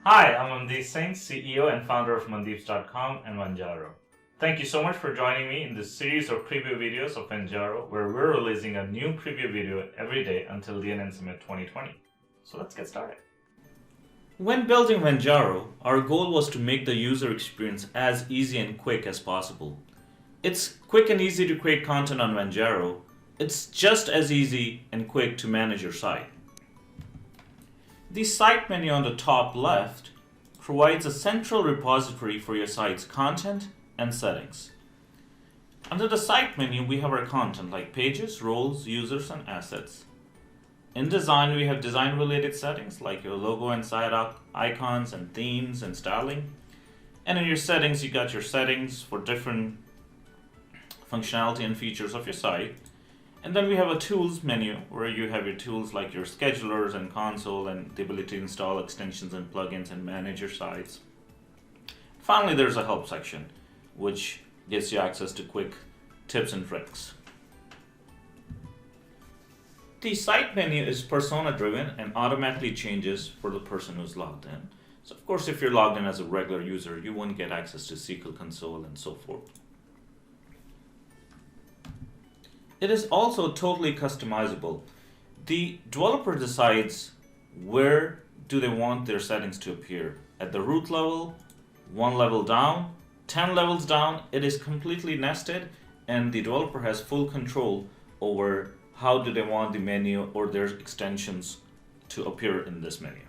Hi, I'm Mandeep Singh, CEO and founder of Mandeeps.com and Vanjaro. Thank you so much for joining me in this series of preview videos of Vanjaro, where we're releasing a new preview video every day until DNN Summit 2020. So let's get started. When building Vanjaro, our goal was to make the user experience as easy and quick as possible. It's quick and easy to create content on Vanjaro. It's just as easy and quick to manage your site. The site menu on the top left provides a central repository for your site's content and settings. Under the site menu, we have our content like pages, roles, users, and assets. In design, we have design-related settings like your logo and site icons and themes and styling. And in your settings, you got your settings for different functionality and features of your site. And then we have a tools menu where you have your tools like your schedulers and console and the ability to install extensions and plugins and manage your sites. Finally, there's a help section, which gives you access to quick tips and tricks. The site menu is persona driven and automatically changes for the person who's logged in. So of course, if you're logged in as a regular user, you won't get access to SQL console and so forth. It is also totally customizable. The developer decides where do they want their settings to appear. At the root level, 1 level down, 10 levels down, it is completely nested and the developer has full control over how do they want the menu or their extensions to appear in this menu.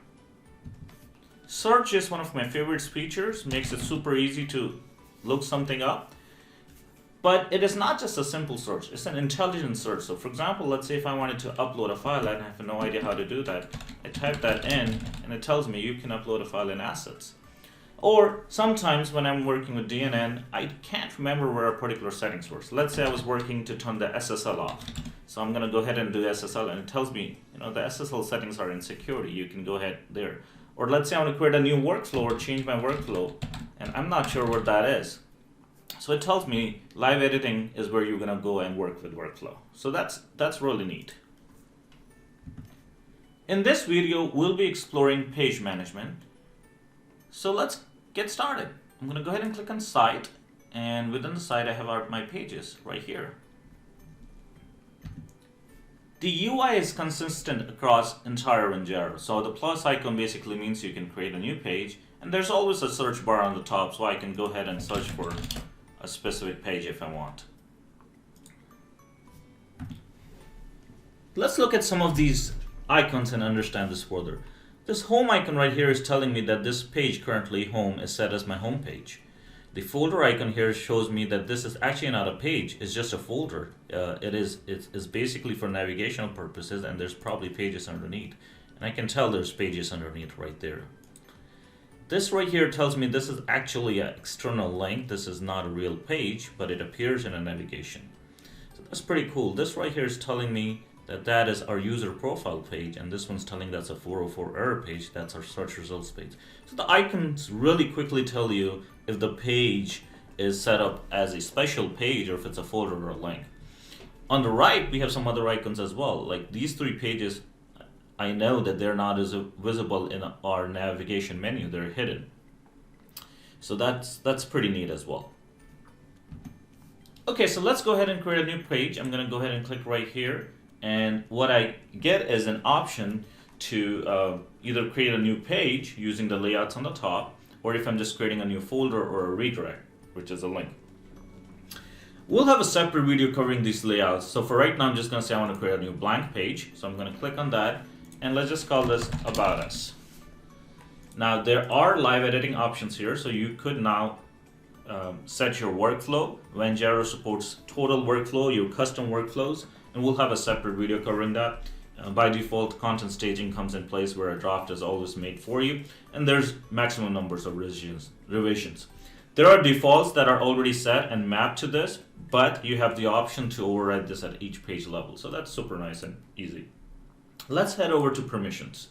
Search is one of my favorite features, makes it super easy to look something up. But it is not just a simple search, it's an intelligent search. So for example, let's say if I wanted to upload a file and I have no idea how to do that, I type that in and it tells me you can upload a file in assets. Or sometimes when I'm working with DNN, I can't remember where a particular settings were. So let's say I was working to turn the SSL off. So I'm gonna go ahead and do SSL and it tells me, the SSL settings are in security, you can go ahead there. Or let's say I want to create a new workflow or change my workflow and I'm not sure what that is. So it tells me live editing is where you're gonna go and work with workflow. So that's really neat. In this video, we'll be exploring page management. So let's get started. I'm gonna go ahead and click on site, and within the site I have my pages right here. The UI is consistent across entire Vanjaro. So the plus icon basically means you can create a new page, and there's always a search bar on the top, so I can go ahead and search for a specific page if I want. Let's look at some of these icons and understand this further. This home icon right here is telling me that this page currently home is set as my home page. The folder icon here shows me that this is actually not a page, it's just a folder. It is basically for navigational purposes and there's probably pages underneath. And I can tell there's pages underneath right there. This right here tells me this is actually an external link. This is not a real page, but it appears in a navigation. So that's pretty cool. This right here is telling me that that is our user profile page, and this one's telling that's a 404 error page. That's our search results page. So the icons really quickly tell you if the page is set up as a special page or if it's a folder or a link. On the right, we have some other icons as well. Like these 3 pages, I know that they're not as visible in our navigation menu, they're hidden. So that's pretty neat as well. Okay, so let's go ahead and create a new page. I'm gonna go ahead and click right here. And what I get is an option to either create a new page using the layouts on the top, or if I'm just creating a new folder or a redirect, which is a link. We'll have a separate video covering these layouts. So for right now, I'm just gonna say I wanna create a new blank page. So I'm gonna click on that. And let's just call this About Us. Now there are live editing options here, so you could now set your workflow. Vanjaro supports total workflow, your custom workflows, and we'll have a separate video covering that. By default, content staging comes in place where a draft is always made for you, and there's maximum numbers of revisions. There are defaults that are already set and mapped to this, but you have the option to override this at each page level, so that's super nice and easy. Let's head over to permissions.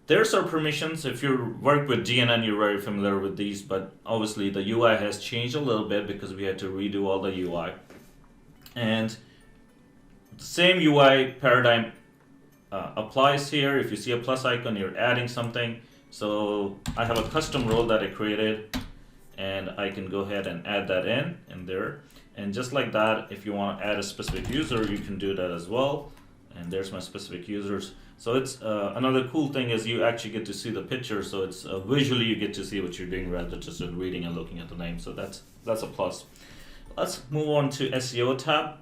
There's our permissions. If you work with DNN, you're very familiar with these, but obviously the UI has changed a little bit because we had to redo all the UI. And the same UI paradigm applies here. If you see a plus icon, you're adding something. So I have a custom role that I created, and I can go ahead and add that in there. And just like that, if you want to add a specific user, you can do that as well. And there's my specific users. So it's another cool thing is you actually get to see the picture. So it's visually you get to see what you're doing rather than just reading and looking at the name. So that's a plus. Let's move on to SEO tab.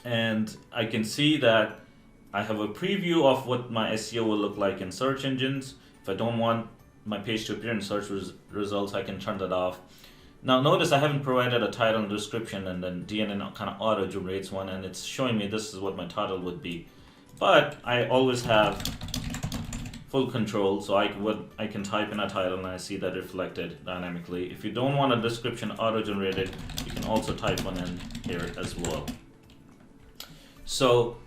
And I can see that I have a preview of what my SEO will look like in search engines. If I don't want my page to appear in search results, I can turn that off. Now notice I haven't provided a title and description, and then DNN kind of auto generates one, and it's showing me this is what my title would be. But I always have full control, so I can type in a title and I see that reflected dynamically. If you don't want a description auto generated, you can also type one in here as well. So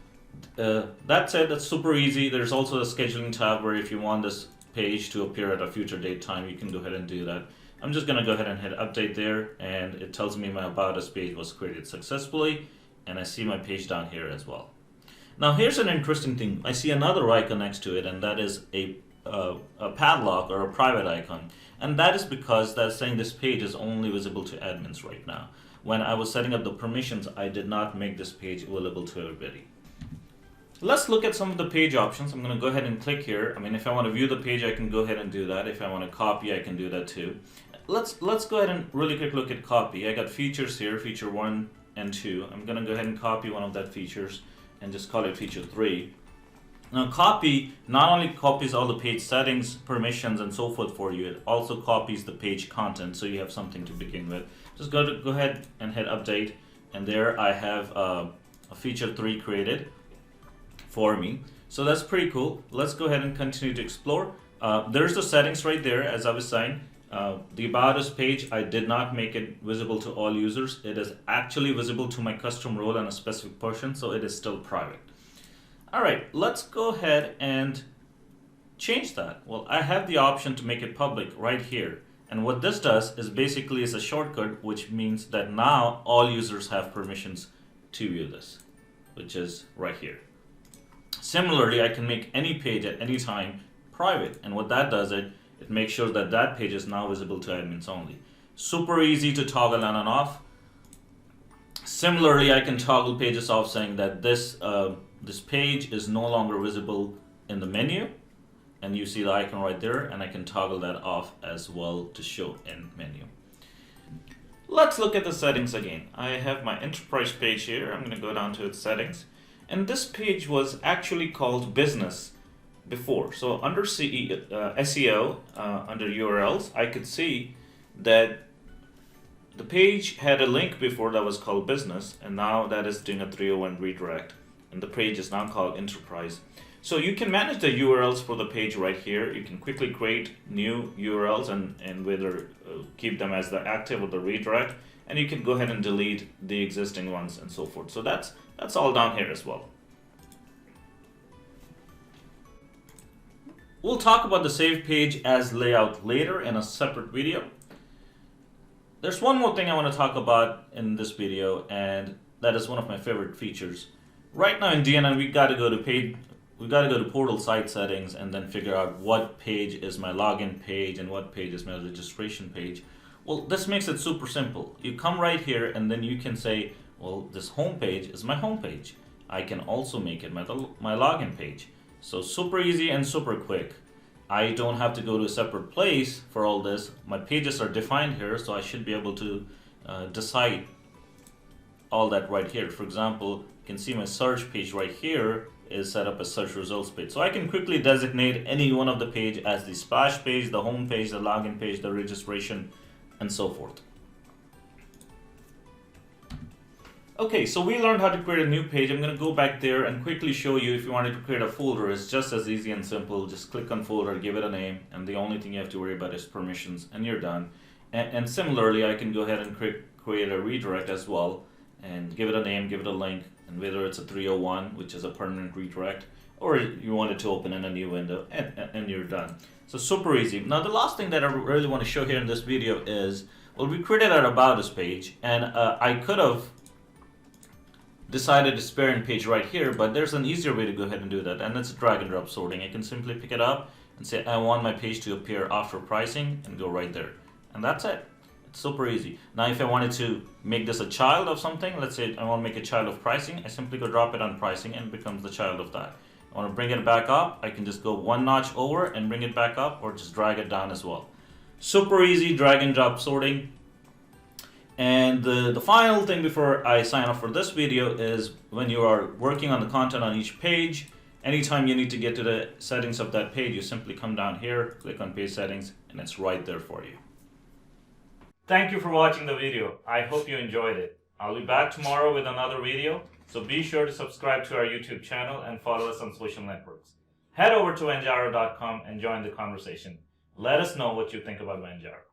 that's it. That's super easy. There's also a scheduling tab where if you want this page to appear at a future date time, you can go ahead and do that. I'm just gonna go ahead and hit update there, and it tells me my About Us page was created successfully, and I see my page down here as well. Now here's an interesting thing. I see another icon next to it, and that is a padlock or a private icon, and that is because that's saying this page is only visible to admins right now. When I was setting up the permissions, I did not make this page available to everybody. Let's look at some of the page options. I'm going to go ahead and click here. I mean, if I want to view the page, I can go ahead and do that. If I want to copy, I can do that too. Let's go ahead and really quick look at copy. I got features here, feature 1 and 2. I'm going to go ahead and copy one of that features and just call it feature 3. Now copy not only copies all the page settings, permissions, and so forth for you, it also copies the page content, so you have something to begin with. Just go ahead and hit update, and there I have a feature 3 created for me. So that's pretty cool. Let's go ahead and continue to explore. There's the settings right there, as I was saying. The About Us page, I did not make it visible to all users. It is actually visible to my custom role and a specific person, so it is still private. All right, let's go ahead and change that. Well, I have the option to make it public right here. And what this does is basically is a shortcut, which means that now all users have permissions to view this, which is right here. Similarly, I can make any page at any time private. And what that does, it makes sure that that page is now visible to admins only. Super easy to toggle on and off. Similarly, I can toggle pages off saying that this page is no longer visible in the menu, and you see the icon right there, and I can toggle that off as well to show in menu. Let's look at the settings again. I have my enterprise page here. I'm going to go down to its settings, and this page was actually called business before. So under SEO, under URLs, I could see that the page had a link before that was called business, and now that is doing a 301 redirect, and the page is now called enterprise. So you can manage the URLs for the page right here. You can quickly create new URLs and whether keep them as the active or the redirect, and you can go ahead and delete the existing ones and so forth. So that's all down here as well. We'll talk about the save page as layout later in a separate video. There's one more thing I want to talk about in this video, and that is one of my favorite features. Right now in DNN, we got to go to portal site settings and then figure out what page is my login page and what page is my registration page. Well, this makes it super simple. You come right here and then you can say, well, this home page is my home page. I can also make it my login page. So super easy and super quick. I don't have to go to a separate place for all this. My pages are defined here, so I should be able to decide all that right here. For example, you can see my search page right here is set up as search results page. So I can quickly designate any one of the page as the splash page, the home page, the login page, the registration, and so forth. Okay, so we learned how to create a new page. I'm going to go back there and quickly show you if you wanted to create a folder. It's just as easy and simple. Just click on folder, give it a name, and the only thing you have to worry about is permissions, and you're done. And similarly, I can go ahead and create a redirect as well, and give it a name, give it a link, and whether it's a 301, which is a permanent redirect, or you want it to open in a new window, and you're done. So super easy. Now the last thing that I really want to show here in this video is, well, we created our About Us page, and I could have decided to spare in page right here, but there's an easier way to go ahead and do that, and it's drag and drop sorting. I can simply pick it up and say I want my page to appear after pricing, and go right there. And that's it. It's super easy. Now if I wanted to make this a child of something, let's say I want to make a child of pricing, I simply go drop it on pricing and it becomes the child of that. I want to bring it back up, I can just go one notch over and bring it back up, or just drag it down as well. Super easy drag and drop sorting. And the final thing before I sign off for this video is, when you are working on the content on each page, anytime you need to get to the settings of that page, you simply come down here, click on page settings, and it's right there for you. Thank you for watching the video. I hope you enjoyed it. I'll be back tomorrow with another video, so be sure to subscribe to our YouTube channel and follow us on social networks. Head over to Vanjaro.com and join the conversation. Let us know what you think about Vanjaro.